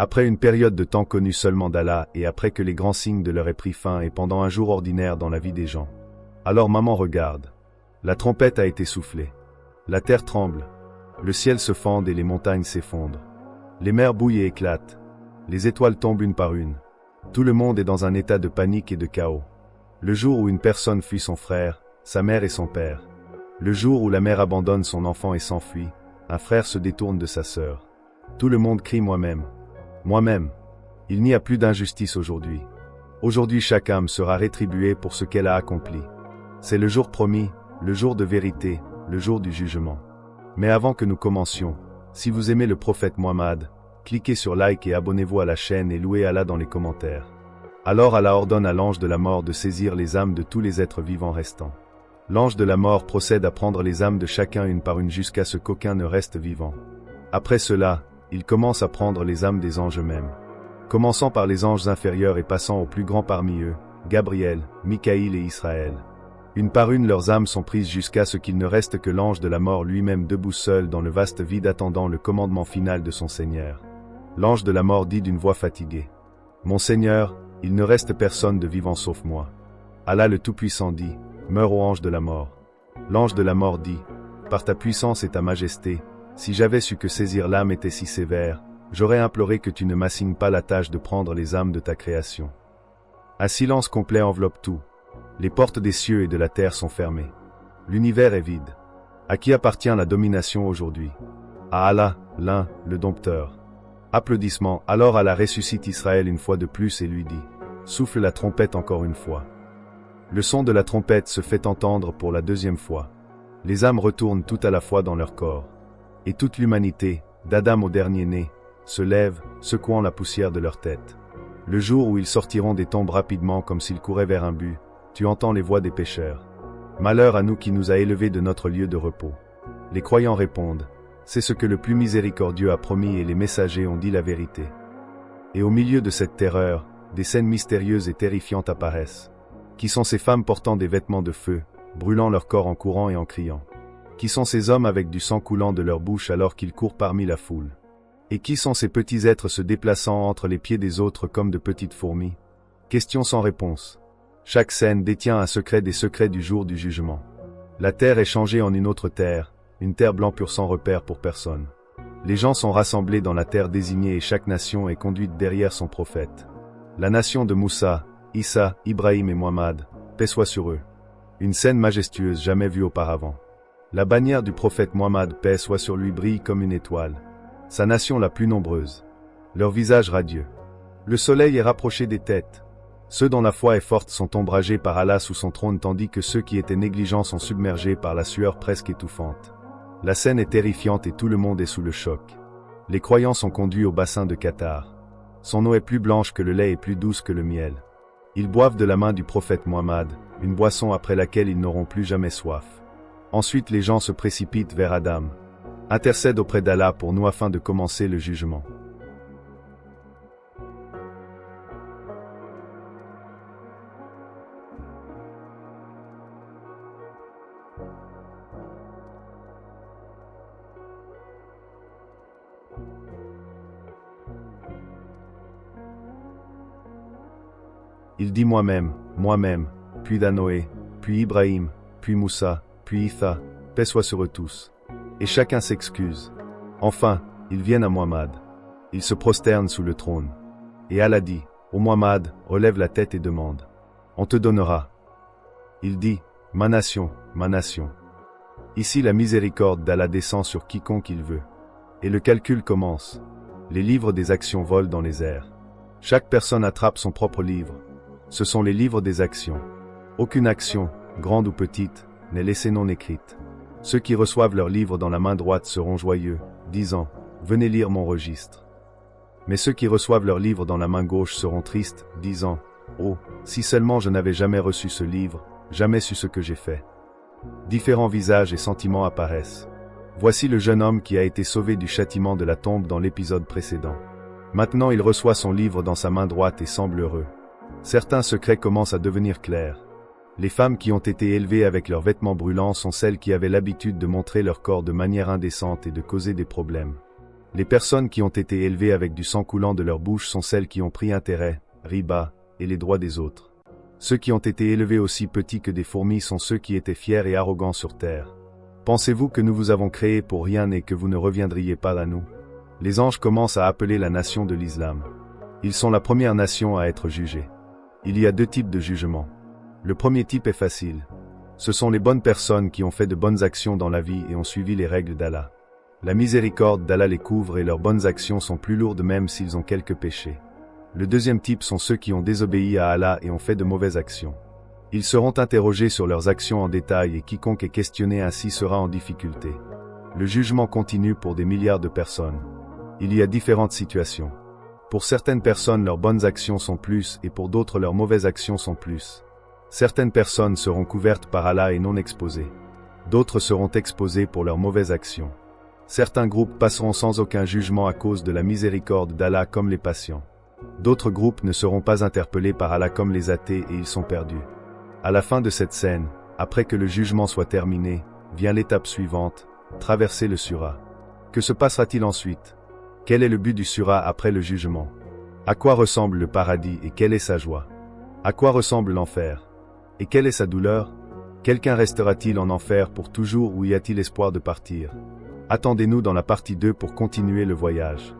Après une période de temps connue seulement d'Allah et après que les grands signes de l'heure aient pris fin et pendant un jour ordinaire dans la vie des gens. Alors maman regarde. La trompette a été soufflée. La terre tremble. Le ciel se fend et les montagnes s'effondrent. Les mers bouillent et éclatent. Les étoiles tombent une par une. Tout le monde est dans un état de panique et de chaos. Le jour où une personne fuit son frère, sa mère et son père. Le jour où la mère abandonne son enfant et s'enfuit, un frère se détourne de sa sœur. Tout le monde crie moi-même. Moi-même. Il n'y a plus d'injustice aujourd'hui. Aujourd'hui chaque âme sera rétribuée pour ce qu'elle a accompli. C'est le jour promis, le jour de vérité, le jour du jugement. Mais avant que nous commencions, si vous aimez le prophète Muhammad, cliquez sur like et abonnez-vous à la chaîne et louez Allah dans les commentaires. Alors Allah ordonne à l'ange de la mort de saisir les âmes de tous les êtres vivants restants. L'ange de la mort procède à prendre les âmes de chacun une par une jusqu'à ce qu'aucun ne reste vivant. Après cela, il commence à prendre les âmes des anges eux-mêmes. Commençant par les anges inférieurs et passant aux plus grands parmi eux, Gabriel, Mikaïl et Israël. Une par une leurs âmes sont prises jusqu'à ce qu'il ne reste que l'ange de la mort lui-même debout seul dans le vaste vide attendant le commandement final de son Seigneur. L'ange de la mort dit d'une voix fatiguée. Mon Seigneur, il ne reste personne de vivant sauf moi. Allah le Tout-Puissant dit, meurs ô ange de la mort. L'ange de la mort dit, par ta puissance et ta majesté, si j'avais su que saisir l'âme était si sévère, j'aurais imploré que tu ne m'assignes pas la tâche de prendre les âmes de ta création. Un silence complet enveloppe tout. Les portes des cieux et de la terre sont fermées. L'univers est vide. À qui appartient la domination aujourd'hui? À Allah, l'un, le dompteur. Applaudissements, alors Allah ressuscite Israël une fois de plus et lui dit, souffle la trompette encore une fois. Le son de la trompette se fait entendre pour la deuxième fois. Les âmes retournent tout à la fois dans leur corps. Et toute l'humanité, d'Adam au dernier-né, se lève, secouant la poussière de leur tête. Le jour où ils sortiront des tombes rapidement comme s'ils couraient vers un but, tu entends les voix des pécheurs. Malheur à nous qui nous a élevés de notre lieu de repos. Les croyants répondent, c'est ce que le plus miséricordieux a promis et les messagers ont dit la vérité. Et au milieu de cette terreur, des scènes mystérieuses et terrifiantes apparaissent. Qui sont ces femmes portant des vêtements de feu, brûlant leur corps en courant et en criant? Qui sont ces hommes avec du sang coulant de leur bouche alors qu'ils courent parmi la foule? Et qui sont ces petits êtres se déplaçant entre les pieds des autres comme de petites fourmis? Question sans réponse. Chaque scène détient un secret des secrets du jour du jugement. La terre est changée en une autre terre, une terre blanc pure sans repère pour personne. Les gens sont rassemblés dans la terre désignée et chaque nation est conduite derrière son prophète. La nation de Moussa, Issa, Ibrahim et Muhammad, paix soit sur eux. Une scène majestueuse jamais vue auparavant. La bannière du prophète Muhammad, paix soit sur lui, brille comme une étoile. Sa nation la plus nombreuse. Leur visage radieux. Le soleil est rapproché des têtes. Ceux dont la foi est forte sont ombragés par Allah sous son trône tandis que ceux qui étaient négligents sont submergés par la sueur presque étouffante. La scène est terrifiante et tout le monde est sous le choc. Les croyants sont conduits au bassin de Qatar. Son eau est plus blanche que le lait et plus douce que le miel. Ils boivent de la main du prophète Muhammad, une boisson après laquelle ils n'auront plus jamais soif. Ensuite les gens se précipitent vers Adam. Intercède auprès d'Allah pour nous afin de commencer le jugement. Il dit moi-même, puis Danoé, puis Ibrahim, puis Moussa, puis Itha, paix soit sur eux tous. Et chacun s'excuse. Enfin, ils viennent à Muhammad. Ils se prosternent sous le trône. Et Allah dit, ô Muhammad, relève la tête et demande. On te donnera. Il dit, ma nation, ma nation. Ici la miséricorde d'Allah descend sur quiconque il veut. Et le calcul commence. Les livres des actions volent dans les airs. Chaque personne attrape son propre livre. Ce sont les livres des actions. Aucune action, grande ou petite, n'est laissée non écrite. Ceux qui reçoivent leur livre dans la main droite seront joyeux, disant, venez lire mon registre. Mais ceux qui reçoivent leur livre dans la main gauche seront tristes, disant, oh, si seulement je n'avais jamais reçu ce livre, jamais su ce que j'ai fait. Différents visages et sentiments apparaissent. Voici le jeune homme qui a été sauvé du châtiment de la tombe dans l'épisode précédent. Maintenant il reçoit son livre dans sa main droite et semble heureux. Certains secrets commencent à devenir clairs. Les femmes qui ont été élevées avec leurs vêtements brûlants sont celles qui avaient l'habitude de montrer leur corps de manière indécente et de causer des problèmes. Les personnes qui ont été élevées avec du sang coulant de leur bouche sont celles qui ont pris intérêt, riba, et les droits des autres. Ceux qui ont été élevés aussi petits que des fourmis sont ceux qui étaient fiers et arrogants sur terre. Pensez-vous que nous vous avons créés pour rien et que vous ne reviendriez pas à nous? Les anges commencent à appeler la nation de l'islam. Ils sont la première nation à être jugée. Il y a 2 types de jugements. Le premier type est facile. Ce sont les bonnes personnes qui ont fait de bonnes actions dans la vie et ont suivi les règles d'Allah. La miséricorde d'Allah les couvre et leurs bonnes actions sont plus lourdes même s'ils ont quelques péchés. Le deuxième type sont ceux qui ont désobéi à Allah et ont fait de mauvaises actions. Ils seront interrogés sur leurs actions en détail et quiconque est questionné ainsi sera en difficulté. Le jugement continue pour des milliards de personnes. Il y a différentes situations. Pour certaines personnes leurs bonnes actions sont plus et pour d'autres leurs mauvaises actions sont plus. Certaines personnes seront couvertes par Allah et non exposées. D'autres seront exposées pour leurs mauvaises actions. Certains groupes passeront sans aucun jugement à cause de la miséricorde d'Allah comme les patients. D'autres groupes ne seront pas interpellés par Allah comme les athées et ils sont perdus. À la fin de cette scène, après que le jugement soit terminé, vient l'étape suivante, traverser le Sura. Que se passera-t-il ensuite? Quel est le but du Sura après le jugement? À quoi ressemble le paradis et quelle est sa joie? À quoi ressemble l'enfer? Et quelle est sa douleur? Quelqu'un restera-t-il en enfer pour toujours ou y a-t-il espoir de partir? Attendez-nous dans la partie 2 pour continuer le voyage.